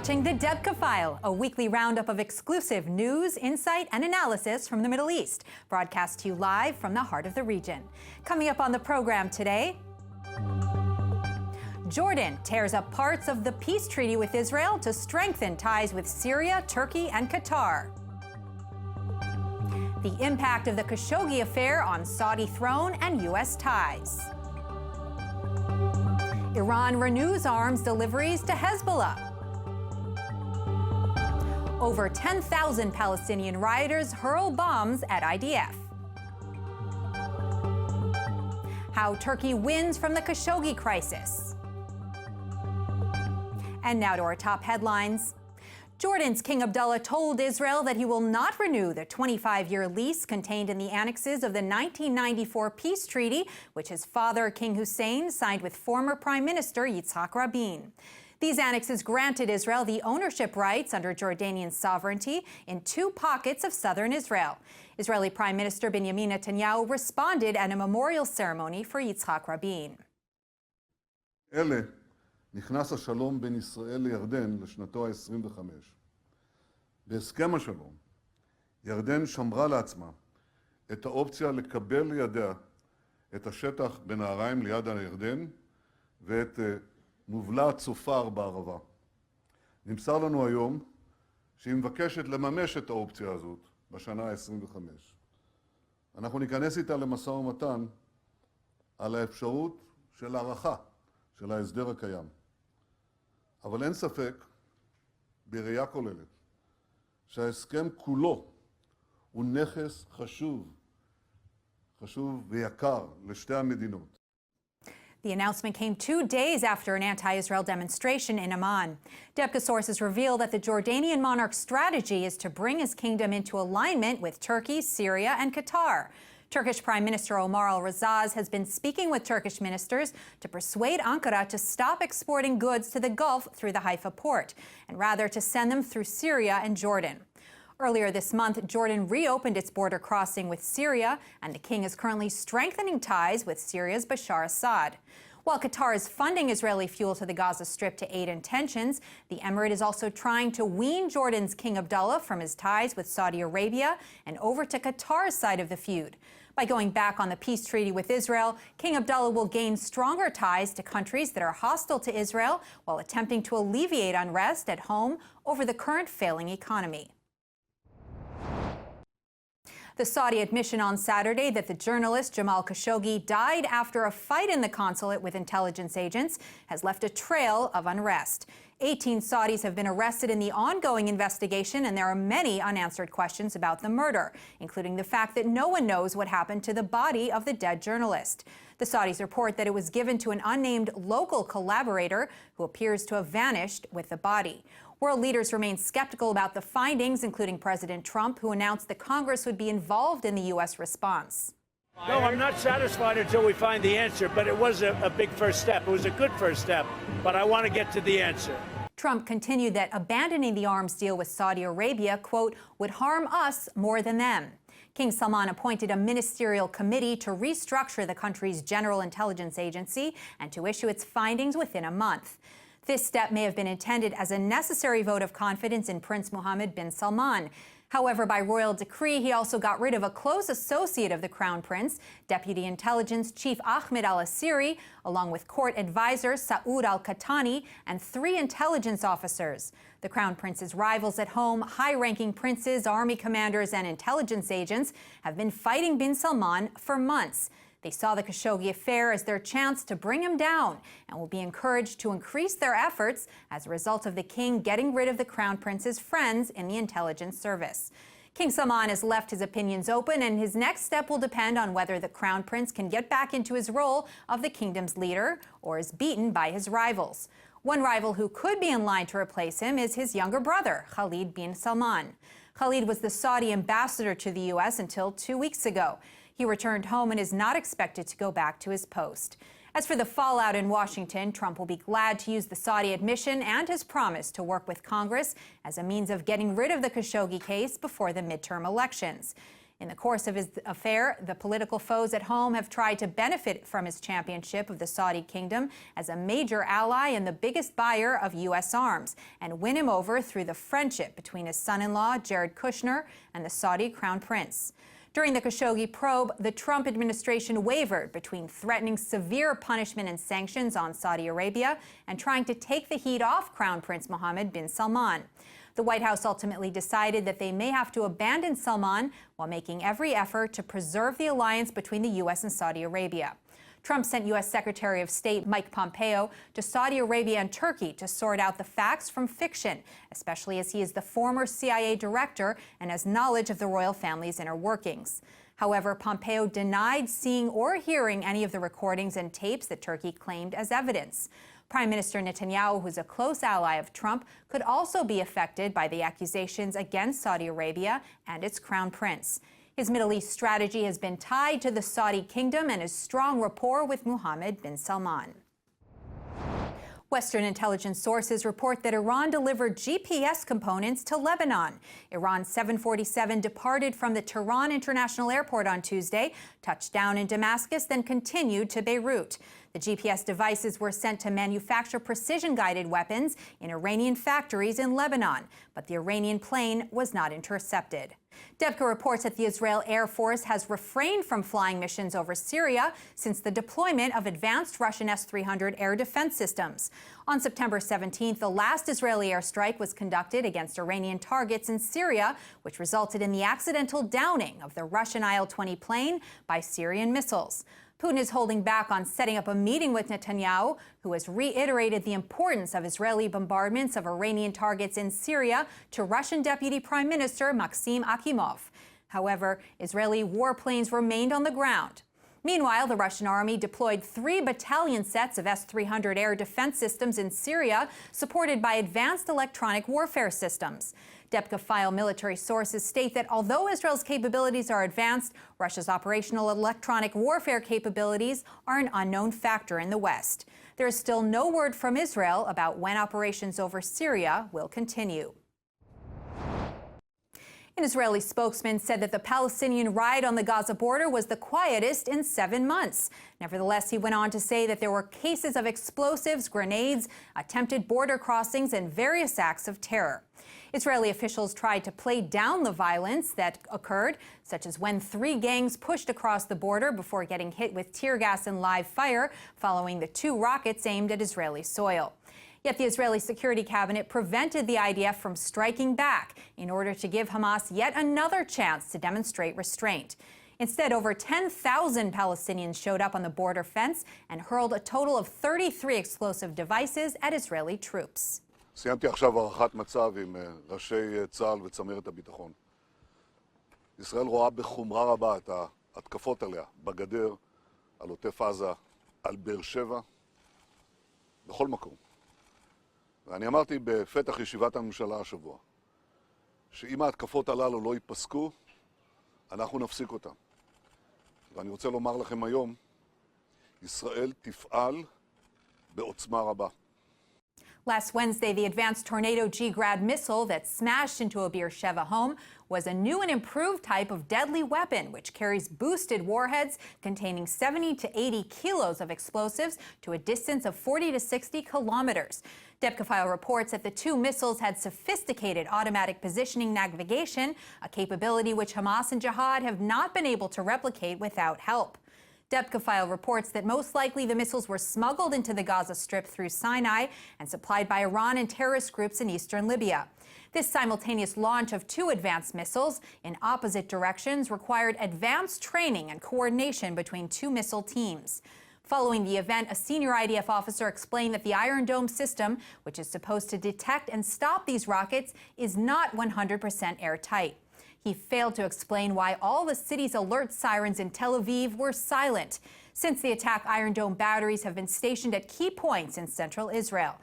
watching the Debka File, a weekly roundup of exclusive news, insight, and analysis from the Middle East, broadcast to you live from the heart of the region. Coming up on the program today, Jordan tears up parts of the peace treaty with Israel to strengthen ties with Syria, Turkey, and Qatar. The impact of the Khashoggi affair on Saudi throne and U.S. ties. Iran renews arms deliveries to Hezbollah. Over 10,000 Palestinian rioters hurl bombs at IDF. How Turkey wins from the Khashoggi crisis. And now to our top headlines. Jordan's King Abdullah told Israel that he will not renew the 25-year lease contained in the annexes of the 1994 peace treaty, which his father, King Hussein, signed with former Prime Minister Yitzhak Rabin. These annexes granted Israel the ownership rights under Jordanian sovereignty in two pockets of southern Israel. Israeli Prime Minister Benjamin Netanyahu responded at a memorial ceremony for Yitzhak Rabin. נכנס השלום בין ישראל לירדן לשנתו ה-25. בהסכם השלום, ירדן שמרה לעצמה את האופציה לקבל לידיה את השטח בנהריים ליד הירדן ואת מובלע צופר בערבה. נמסר לנו היום שהיא מבקשת לממש את האופציה הזאת בשנה ה-25. אנחנו ניכנס איתה למשא ומתן על האפשרות של הערכה של ההסדר הקיים. אבל אין ספק, בראייה כוללת, שההסכם כולו הוא נכס חשוב ויקר לשתי המדינות. The announcement came 2 days after an anti-Israel demonstration in Amman. Debka sources reveal that the Jordanian monarch's strategy is to bring his kingdom into alignment with Turkey, Syria, and Qatar. Turkish Prime Minister Omar al-Razaz has been speaking with Turkish ministers to persuade Ankara to stop exporting goods to the Gulf through the Haifa port, and rather to send them through Syria and Jordan. Earlier this month, Jordan reopened its border crossing with Syria, and the king is currently strengthening ties with Syria's Bashar Assad. While Qatar is funding Israeli fuel to the Gaza Strip to aid in tensions, the emirate is also trying to wean Jordan's King Abdullah from his ties with Saudi Arabia and over to Qatar's side of the feud. By going back on the peace treaty with Israel, King Abdullah will gain stronger ties to countries that are hostile to Israel while attempting to alleviate unrest at home over the current failing economy. The Saudi admission on Saturday that the journalist Jamal Khashoggi died after a fight in the consulate with intelligence agents has left a trail of unrest. 18 Saudis have been arrested in the ongoing investigation, and there are many unanswered questions about the murder, including the fact that no one knows what happened to the body of the dead journalist. The Saudis report that it was given to an unnamed local collaborator who appears to have vanished with the body. World leaders remain skeptical about the findings, including President Trump, who announced that Congress would be involved in the U.S. response. No, I'm not satisfied until we find the answer, but it was a big first step. It was a good first step, but I want to get to the answer. Trump continued that abandoning the arms deal with Saudi Arabia, quote, would harm us more than them. King Salman appointed a ministerial committee to restructure the country's General Intelligence Agency and to issue its findings within a month. This step may have been intended as a necessary vote of confidence in Prince Mohammed bin Salman. However, by royal decree, he also got rid of a close associate of the Crown Prince, Deputy Intelligence Chief Ahmed al-Asiri, along with court advisor Saud al-Qahtani and 3 intelligence officers. The Crown Prince's rivals at home, high-ranking princes, army commanders, and intelligence agents have been fighting bin Salman for months. They saw the Khashoggi affair as their chance to bring him down and will be encouraged to increase their efforts as a result of the king getting rid of the Crown Prince's friends in the intelligence service. King Salman has left his opinions open, and his next step will depend on whether the Crown Prince can get back into his role of the kingdom's leader or is beaten by his rivals. One rival who could be in line to replace him is his younger brother, Khalid bin Salman. Khalid was the Saudi ambassador to the U.S. until 2 weeks ago. He returned home and is not expected to go back to his post. As for the fallout in Washington, Trump will be glad to use the Saudi admission and his promise to work with Congress as a means of getting rid of the Khashoggi case before the midterm elections. In the course of his affair, the political foes at home have tried to benefit from his championship of the Saudi kingdom as a major ally and the biggest buyer of U.S. arms, and win him over through the friendship between his son-in-law, Jared Kushner, and the Saudi crown prince. During the Khashoggi probe, the Trump administration wavered between threatening severe punishment and sanctions on Saudi Arabia and trying to take the heat off Crown Prince Mohammed bin Salman. The White House ultimately decided that they may have to abandon Salman while making every effort to preserve the alliance between the U.S. and Saudi Arabia. Trump sent U.S. Secretary of State Mike Pompeo to Saudi Arabia and Turkey to sort out the facts from fiction, especially as he is the former CIA director and has knowledge of the royal family's inner workings. However, Pompeo denied seeing or hearing any of the recordings and tapes that Turkey claimed as evidence. Prime Minister Netanyahu, who's a close ally of Trump, could also be affected by the accusations against Saudi Arabia and its crown prince. His Middle East strategy has been tied to the Saudi kingdom and his strong rapport with Mohammed bin Salman. Western intelligence sources report that Iran delivered GPS components to Lebanon. Iran's 747 departed from the Tehran International Airport on Tuesday, touched down in Damascus, then continued to Beirut. The GPS devices were sent to manufacture precision-guided weapons in Iranian factories in Lebanon, but the Iranian plane was not intercepted. Debka reports that the Israel Air Force has refrained from flying missions over Syria since the deployment of advanced Russian S-300 air defense systems. On September 17th, the last Israeli airstrike was conducted against Iranian targets in Syria, which resulted in the accidental downing of the Russian Il-20 plane by Syrian missiles. Putin is holding back on setting up a meeting with Netanyahu, who has reiterated the importance of Israeli bombardments of Iranian targets in Syria to Russian Deputy Prime Minister Maxim Akimov. However, Israeli warplanes remained on the ground. Meanwhile, the Russian army deployed 3 battalion sets of S-300 air defense systems in Syria, supported by advanced electronic warfare systems. Debka File military sources state that although Israel's capabilities are advanced, Russia's operational electronic warfare capabilities are an unknown factor in the West. There is still no word from Israel about when operations over Syria will continue. An Israeli spokesman said that the Palestinian riot on the Gaza border was the quietest in 7 months. Nevertheless, he went on to say that there were cases of explosives, grenades, attempted border crossings, and various acts of terror. Israeli officials tried to play down the violence that occurred, such as when 3 gangs pushed across the border before getting hit with tear gas and live fire following the 2 rockets aimed at Israeli soil. Yet the Israeli Security Cabinet prevented the IDF from striking back in order to give Hamas yet another chance to demonstrate restraint. Instead, over 10,000 Palestinians showed up on the border fence and hurled a total of 33 explosive devices at Israeli troops. סיימתי עכשיו הערכת מצב עם ראשי צה"ל וצמרת הביטחון. ישראל רואה בחומרה רבה את ההתקפות עליה בגדר, על עוטף עזה, על באר שבע, בכל מקום. ואני אמרתי בפתח ישיבת הממשלה השבוע, שאם ההתקפות הללו לא ייפסקו, אנחנו נפסיק אותן. ואני רוצה לומר לכם היום, ישראל תפעל בעוצמה רבה. Last Wednesday, the advanced Tornado G-Grad missile that smashed into a Beersheba home was a new and improved type of deadly weapon, which carries boosted warheads containing 70 to 80 kilos of explosives to a distance of 40 to 60 kilometers. Debka File reports that the 2 missiles had sophisticated automatic positioning navigation, a capability which Hamas and Jihad have not been able to replicate without help. Debka File reports that most likely the missiles were smuggled into the Gaza Strip through Sinai and supplied by Iran and terrorist groups in eastern Libya. This simultaneous launch of 2 advanced missiles in opposite directions required advanced training and coordination between 2 missile teams. Following the event, a senior IDF officer explained that the Iron Dome system, which is supposed to detect and stop these rockets, is not 100% airtight. He failed to explain why all the city's alert sirens in Tel Aviv were silent. Since the attack, Iron Dome batteries have been stationed at key points in central Israel.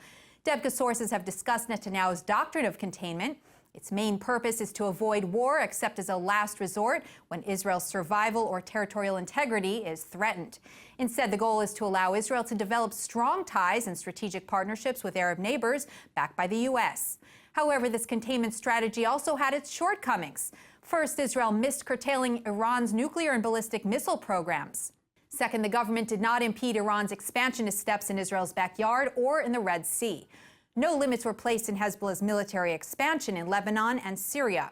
Debka sources have discussed Netanyahu's doctrine of containment. Its main purpose is to avoid war except as a last resort when Israel's survival or territorial integrity is threatened. Instead, the goal is to allow Israel to develop strong ties and strategic partnerships with Arab neighbors backed by the U.S. However, this containment strategy also had its shortcomings. First, Israel missed curtailing Iran's nuclear and ballistic missile programs. Second, the government did not impede Iran's expansionist steps in Israel's backyard or in the Red Sea. No limits were placed in Hezbollah's military expansion in Lebanon and Syria.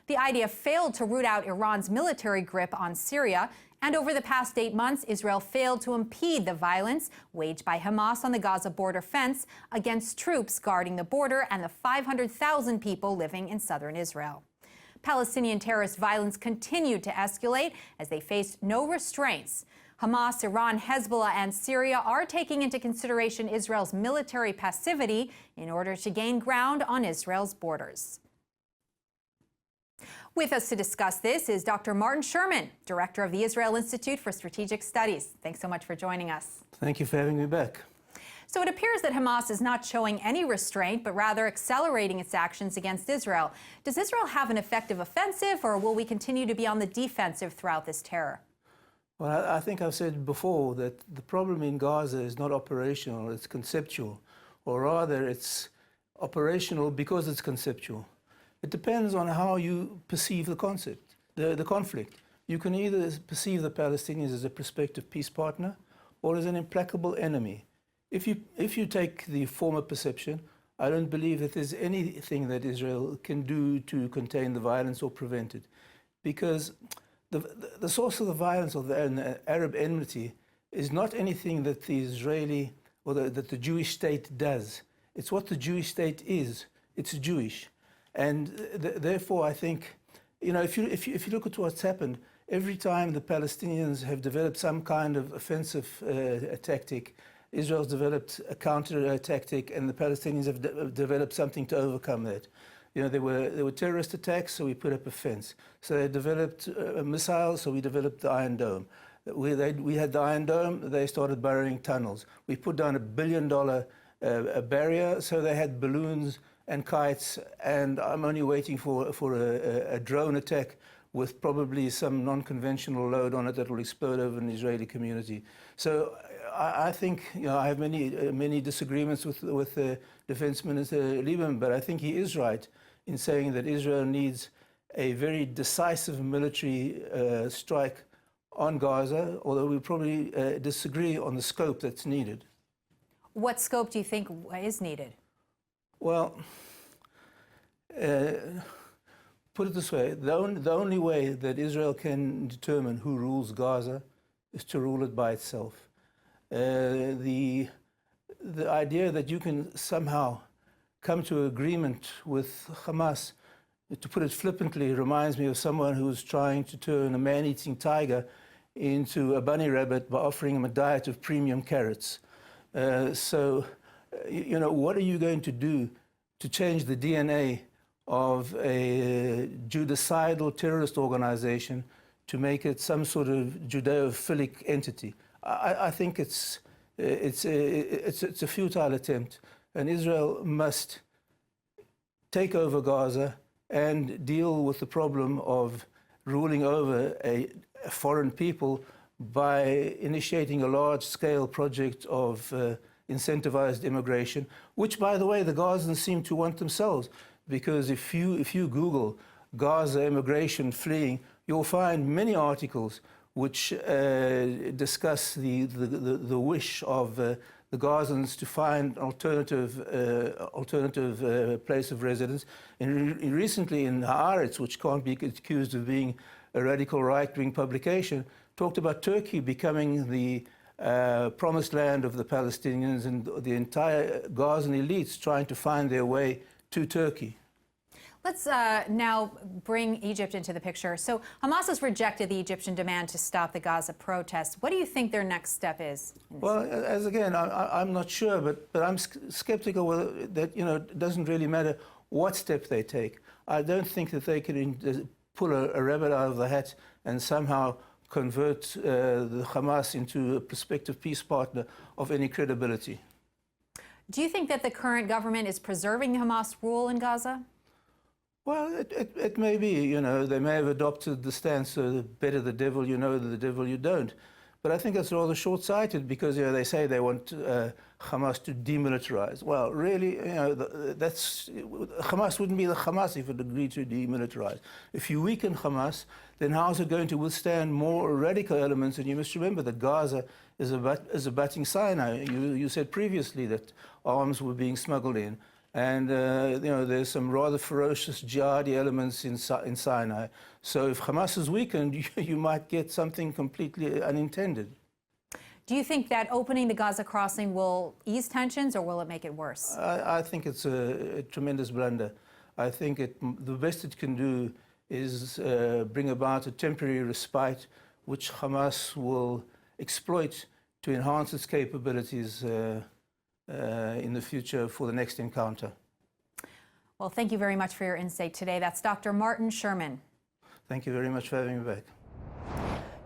The IDF failed to root out Iran's military grip on Syria, and over the past 8 months, Israel failed to impede the violence waged by Hamas on the Gaza border fence against troops guarding the border and the 500,000 people living in southern Israel. Palestinian terrorist violence continued to escalate as they faced no restraints. Hamas, Iran, Hezbollah, and Syria are taking into consideration Israel's military passivity in order to gain ground on Israel's borders. With us to discuss this is Dr. Martin Sherman, director of the Israel Institute for Strategic Studies. Thanks so much for joining us. Thank you for having me back. So it appears that Hamas is not showing any restraint, but rather accelerating its actions against Israel. Does Israel have an effective offensive, or will we continue to be on the defensive throughout this terror? Well, I think I've said before that the problem in Gaza is not operational, it's conceptual. Or rather, it's operational because it's conceptual. It depends on how you perceive the concept, the conflict. You can either perceive the Palestinians as a prospective peace partner or as an implacable enemy. If you take the former perception, I don't believe that there's anything that Israel can do to contain the violence or prevent it. Because the source of the violence of the Arab enmity is not anything that the Israeli or that the Jewish state does. It's what the Jewish state is. It's Jewish. And therefore, I think, you know, if you look at what's happened, every time the Palestinians have developed some kind of offensive tactic, Israel's developed a counter tactic, and the Palestinians have developed something to overcome that. You know, there were terrorist attacks, so we put up a fence. So they developed missiles, so we developed the Iron Dome. We had the Iron Dome, they started burrowing tunnels. We put down $1 billion barrier, so they had balloons and kites, and I'm only waiting for a drone attack with probably some non-conventional load on it that will explode over an Israeli community. So I think, you know, I have many disagreements with Defense Minister Lieberman, but I think he is right in saying that Israel needs a very decisive military strike on Gaza, although we probably disagree on the scope that's needed. What scope do you think is needed? Well, put it this way, the only way that Israel can determine who rules Gaza is to rule it by itself. The idea that you can somehow come to agreement with Hamas, to put it flippantly, reminds me of someone who was trying to turn a man-eating tiger into a bunny rabbit by offering him a diet of premium carrots. So, you know, what are you going to do to change the DNA of a judecidal terrorist organization to make it some sort of Judeo-philic entity? I think it's a futile attempt, and Israel must take over Gaza and deal with the problem of ruling over a foreign people by initiating a large-scale project of incentivized immigration, which, by the way, the Gazans seem to want themselves, because if you Google Gaza immigration fleeing, you'll find many articles which discuss the wish of the Gazans to find alternative place of residence. And recently in Haaretz, which can't be accused of being a radical right-wing publication, talked about Turkey becoming the promised land of the Palestinians, and the entire Gazan elites trying to find their way to Turkey. Let's now bring Egypt into the picture. So Hamas has rejected the Egyptian demand to stop the Gaza protests. What do you think their next step is? Well, as again, I'm not sure, but I'm skeptical that, you know, it doesn't really matter what step they take. I don't think that they can pull a rabbit out of the hat and somehow convert the Hamas into a prospective peace partner of any credibility. Do you think that the current government is preserving Hamas rule in Gaza? Well, it may be, you know, they may have adopted the stance, better the devil you know than the devil you don't. But I think that's rather short-sighted because they say they want Hamas to demilitarize. Well, really, Hamas wouldn't be the Hamas if it agreed to demilitarize. If you weaken Hamas, then how is it going to withstand more radical elements? And you must remember that Gaza is abutting Sinai. You said previously that arms were being smuggled in. And there's some rather ferocious jihadi elements in Sinai. So if Hamas is weakened, you might get something completely unintended. Do you think that opening the Gaza crossing will ease tensions, or will it make it worse? I think it's a tremendous blunder. I think the best it can do is bring about a temporary respite, which Hamas will exploit to enhance its capabilities in the future for the next encounter. Well, thank you very much for your insight today. That's Dr. Martin Sherman. Thank you very much for having me back.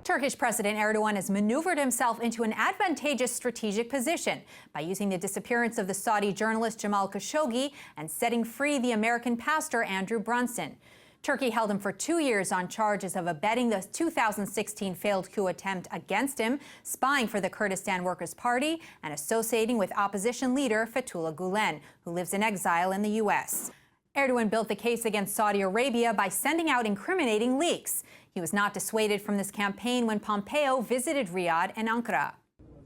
Turkish President Erdogan has maneuvered himself into an advantageous strategic position by using the disappearance of the Saudi journalist Jamal Khashoggi and setting free the American pastor Andrew Brunson. Turkey held him for 2 years on charges of abetting the 2016 failed coup attempt against him, spying for the Kurdistan Workers' Party, and associating with opposition leader Fethullah Gulen, who lives in exile in the U.S. Erdogan built the case against Saudi Arabia by sending out incriminating leaks. He was not dissuaded from this campaign when Pompeo visited Riyadh and Ankara.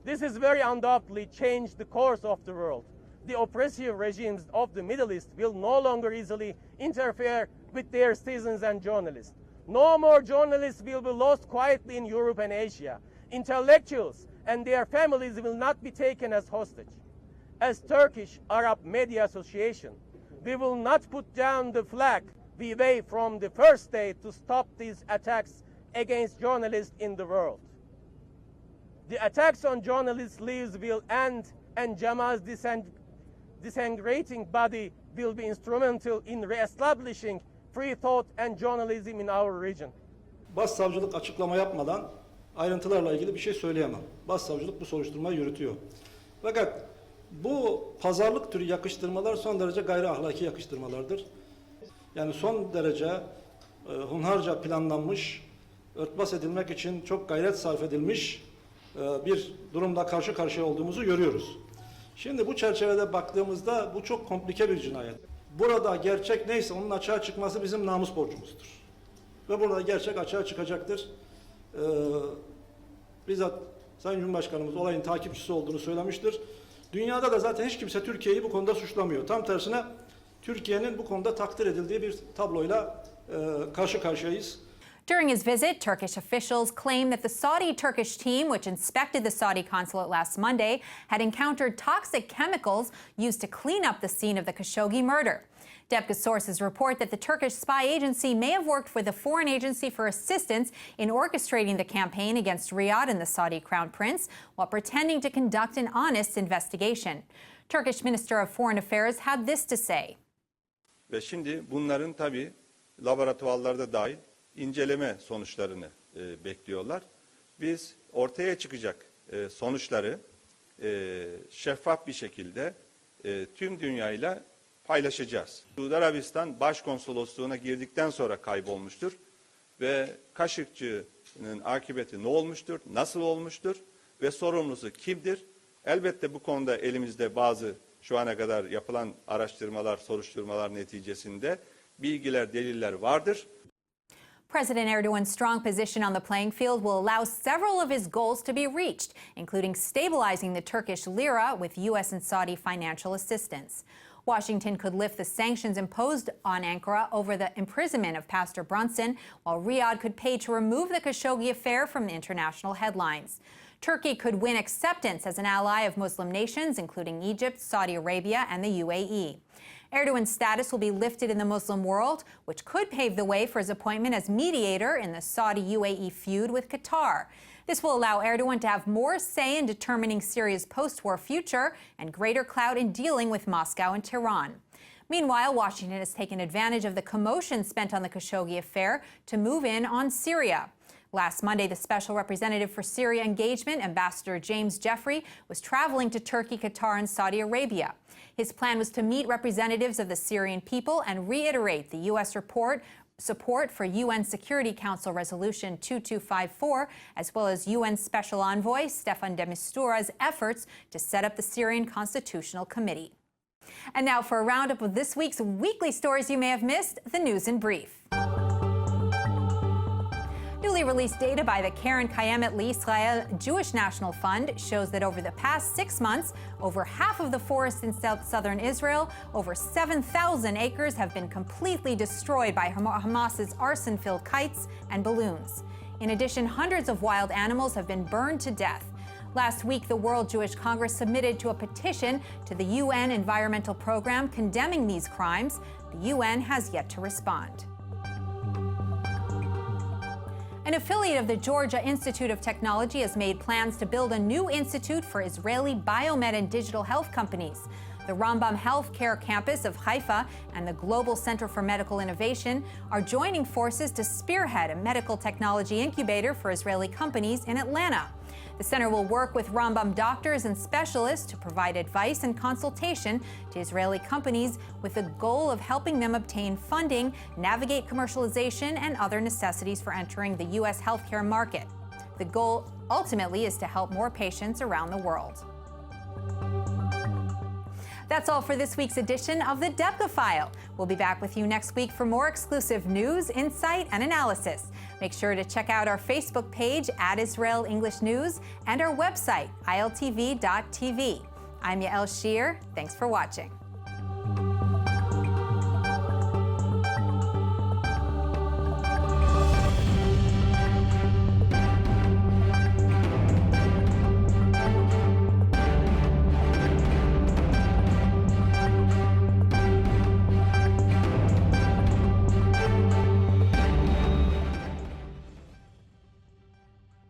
This has very undoubtedly changed the course of the world. The oppressive regimes of the Middle East will no longer easily interfere with their citizens and journalists. No more journalists will be lost quietly in Europe and Asia. Intellectuals and their families will not be taken as hostage. As Turkish Arab Media Association, we will not put down the flag we waved from the first day to stop these attacks against journalists in the world. The attacks on journalists' lives will end, and Jamal's disintegrating body will be instrumental in re-establishing free thought and journalism in our region. Başsavcılık açıklama yapmadan ayrıntılarla ilgili bir şey söyleyemem. Başsavcılık bu soruşturmayı yürütüyor. Fakat bu pazarlık türü yakıştırmalar son derece gayri ahlaki yakıştırmalardır. Yani son derece hunharca planlanmış, örtbas edilmek için çok gayret sarf edilmiş bir durumda karşı karşıya olduğumuzu görüyoruz. Şimdi bu çerçevede baktığımızda bu çok komplike bir cinayet. Burada gerçek neyse onun açığa çıkması bizim namus borcumuzdur. Ve burada gerçek açığa çıkacaktır. Bizzat Sayın Cumhurbaşkanımız olayın takipçisi olduğunu söylemiştir. Dünyada da zaten hiç kimse Türkiye'yi bu konuda suçlamıyor. Tam tersine Türkiye'nin bu konuda takdir edildiği bir tabloyla karşı karşıyayız. During his visit, Turkish officials claimed that the Saudi-Turkish team, which inspected the Saudi consulate last Monday, had encountered toxic chemicals used to clean up the scene of the Khashoggi murder. Debka sources report that the Turkish spy agency may have worked with the Foreign Agency for Assistance in orchestrating the campaign against Riyadh and the Saudi Crown Prince, while pretending to conduct an honest investigation. Turkish Minister of Foreign Affairs had this to say. Ve şimdi bunların tabii laboratuvarlarda dahil inceleme sonuçlarını bekliyorlar. Biz ortaya çıkacak sonuçları şeffaf bir şekilde tüm dünyayla paylaşacağız. Suudi Arabistan Başkonsolosluğu'na girdikten sonra kaybolmuştur ve Kaşıkçı'nın akıbeti ne olmuştur, nasıl olmuştur ve sorumlusu kimdir? Elbette bu konuda elimizde bazı şu ana kadar yapılan araştırmalar, soruşturmalar neticesinde bilgiler, deliller vardır. President Erdogan's strong position on the playing field will allow several of his goals to be reached, including stabilizing the Turkish lira with U.S. and Saudi financial assistance. Washington could lift the sanctions imposed on Ankara over the imprisonment of Pastor Brunson, while Riyadh could pay to remove the Khashoggi affair from international headlines. Turkey could win acceptance as an ally of Muslim nations, including Egypt, Saudi Arabia, and the UAE. Erdogan's status will be lifted in the Muslim world, which could pave the way for his appointment as mediator in the Saudi-UAE feud with Qatar. This will allow Erdogan to have more say in determining Syria's post-war future and greater clout in dealing with Moscow and Tehran. Meanwhile, Washington has taken advantage of the commotion spent on the Khashoggi affair to move in on Syria. Last Monday, the Special Representative for Syria Engagement, Ambassador James Jeffrey, was traveling to Turkey, Qatar, and Saudi Arabia. His plan was to meet representatives of the Syrian people and reiterate the U.S. support for UN Security Council Resolution 2254, as well as UN Special Envoy Staffan de Mistura's efforts to set up the Syrian Constitutional Committee. And now for a roundup of this week's weekly stories you may have missed, the news in brief. Newly released data by the Karen Kayemet L'Israel Jewish National Fund shows that over the past 6 months, over half of the forests in southern Israel, over 7,000 acres, have been completely destroyed by Hamas's arson-filled kites and balloons. In addition, hundreds of wild animals have been burned to death. Last week, the World Jewish Congress submitted to a petition to the UN Environmental Program condemning these crimes. The UN has yet to respond. An affiliate of the Georgia Institute of Technology has made plans to build a new institute for Israeli biomed and digital health companies. The Rambam Healthcare Campus of Haifa and the Global Center for Medical Innovation are joining forces to spearhead a medical technology incubator for Israeli companies in Atlanta. The center will work with Rambam doctors and specialists to provide advice and consultation to Israeli companies with the goal of helping them obtain funding, navigate commercialization, and other necessities for entering the U.S. healthcare market. The goal ultimately is to help more patients around the world. That's all for this week's edition of the Debka File. We'll be back with you next week for more exclusive news, insight, and analysis. Make sure to check out our Facebook page @Israel English News and our website, iltv.tv. I'm Yael Shear. Thanks for watching.